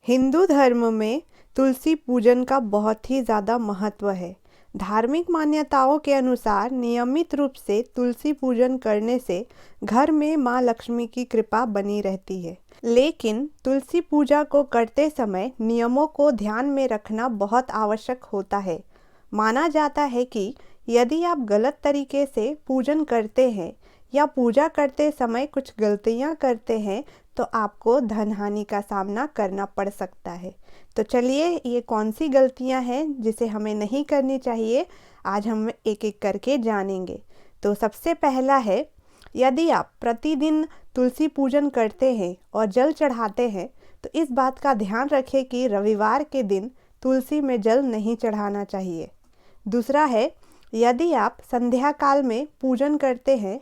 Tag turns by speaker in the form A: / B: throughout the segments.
A: हिंदू धर्म में तुलसी पूजन का बहुत ही ज़्यादा महत्व है। धार्मिक मान्यताओं के अनुसार नियमित रूप से तुलसी पूजन करने से घर में माँ लक्ष्मी की कृपा बनी रहती है। लेकिन तुलसी पूजा को करते समय नियमों को ध्यान में रखना बहुत आवश्यक होता है। माना जाता है कि यदि आप गलत तरीके से पूजन करते हैं या पूजा करते समय कुछ गलतियां करते हैं तो आपको धन हानि का सामना करना पड़ सकता है। तो चलिए, ये कौन सी गलतियां हैं जिसे हमें नहीं करनी चाहिए, आज हम एक एक करके जानेंगे। तो सबसे पहला है, यदि आप प्रतिदिन तुलसी पूजन करते हैं और जल चढ़ाते हैं तो इस बात का ध्यान रखें कि रविवार के दिन तुलसी में जल नहीं चढ़ाना चाहिए। दूसरा है, यदि आप संध्या काल में पूजन करते हैं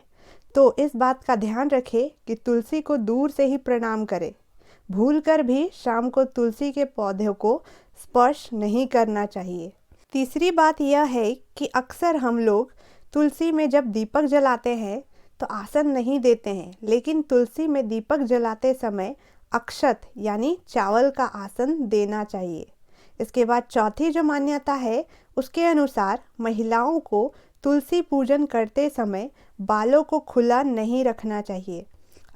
A: तो इस बात का ध्यान रखें कि तुलसी को दूर से ही प्रणाम करें। भूलकर भी शाम को तुलसी के पौधे को स्पर्श नहीं करना चाहिए। तीसरी बात यह है कि अक्सर हम लोग तुलसी में जब दीपक जलाते हैं तो आसन नहीं देते हैं, लेकिन तुलसी में दीपक जलाते समय अक्षत यानी चावल का आसन देना चाहिए। इसके बाद चौथी जो मान्यता है उसके अनुसार महिलाओं को तुलसी पूजन करते समय बालों को खुला नहीं रखना चाहिए।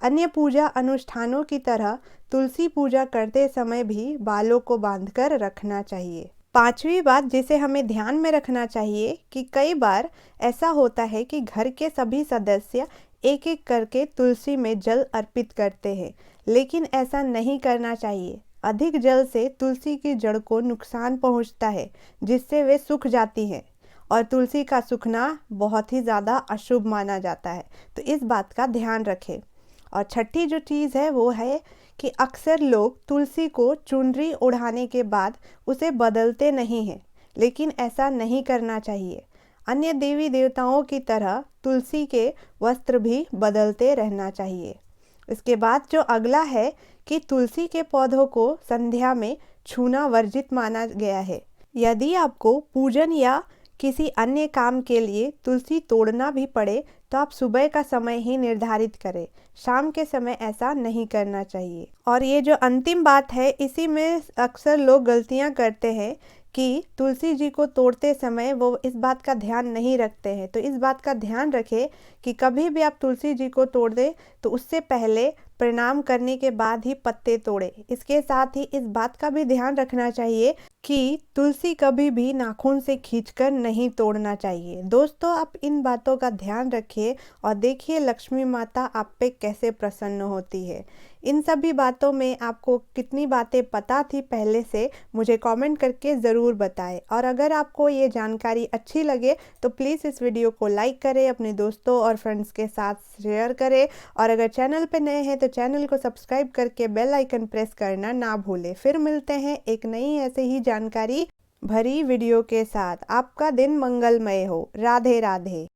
A: अन्य पूजा अनुष्ठानों की तरह तुलसी पूजा करते समय भी बालों को बांधकर रखना चाहिए। पांचवी बात जिसे हमें ध्यान में रखना चाहिए कि कई बार ऐसा होता है कि घर के सभी सदस्य एक एक करके तुलसी में जल अर्पित करते हैं, लेकिन ऐसा नहीं करना चाहिए। अधिक जल से तुलसी की जड़ को नुकसान पहुंचता है, जिससे वे सूख जाती हैं और तुलसी का सूखना बहुत ही ज़्यादा अशुभ माना जाता है। तो इस बात का ध्यान रखें। और छठी जो चीज़ है वो है कि अक्सर लोग तुलसी को चुनरी ओढ़ाने के बाद उसे बदलते नहीं हैं, लेकिन ऐसा नहीं करना चाहिए। अन्य देवी देवताओं की तरह तुलसी के वस्त्र भी बदलते रहना चाहिए। इसके बाद जो अगला है कि तुलसी के पौधों को संध्या में छूना वर्जित माना गया है। यदि आपको पूजन या किसी अन्य काम के लिए तुलसी तोड़ना भी पड़े तो आप सुबह का समय ही निर्धारित करें, शाम के समय ऐसा नहीं करना चाहिए। और ये जो अंतिम बात है, इसी में अक्सर लोग गलतियां करते हैं कि तुलसी जी को तोड़ते समय वो इस बात का ध्यान नहीं रखते हैं। तो इस बात का ध्यान रखें कि कभी भी आप तुलसी जी को तोड़ दें तो उससे पहले प्रणाम करने के बाद ही पत्ते तोड़े। इसके साथ ही इस बात का भी ध्यान रखना चाहिए कि तुलसी कभी भी नाखून से खींचकर नहीं तोड़ना चाहिए। दोस्तों, आप इन बातों का ध्यान रखिए और देखिए लक्ष्मी माता आप पे कैसे प्रसन्न होती है। इन सभी बातों में आपको कितनी बातें पता थी पहले से, मुझे कमेंट करके ज़रूर बताएं। और अगर आपको ये जानकारी अच्छी लगे तो प्लीज़ इस वीडियो को लाइक करें, अपने दोस्तों और फ्रेंड्स के साथ शेयर करें। और अगर चैनल पे नए हैं तो चैनल को सब्सक्राइब करके बेल आइकन प्रेस करना ना भूलें। फिर मिलते हैं एक नई ऐसे ही जानकारी भरी वीडियो के साथ। आपका दिन मंगलमय हो। राधे राधे।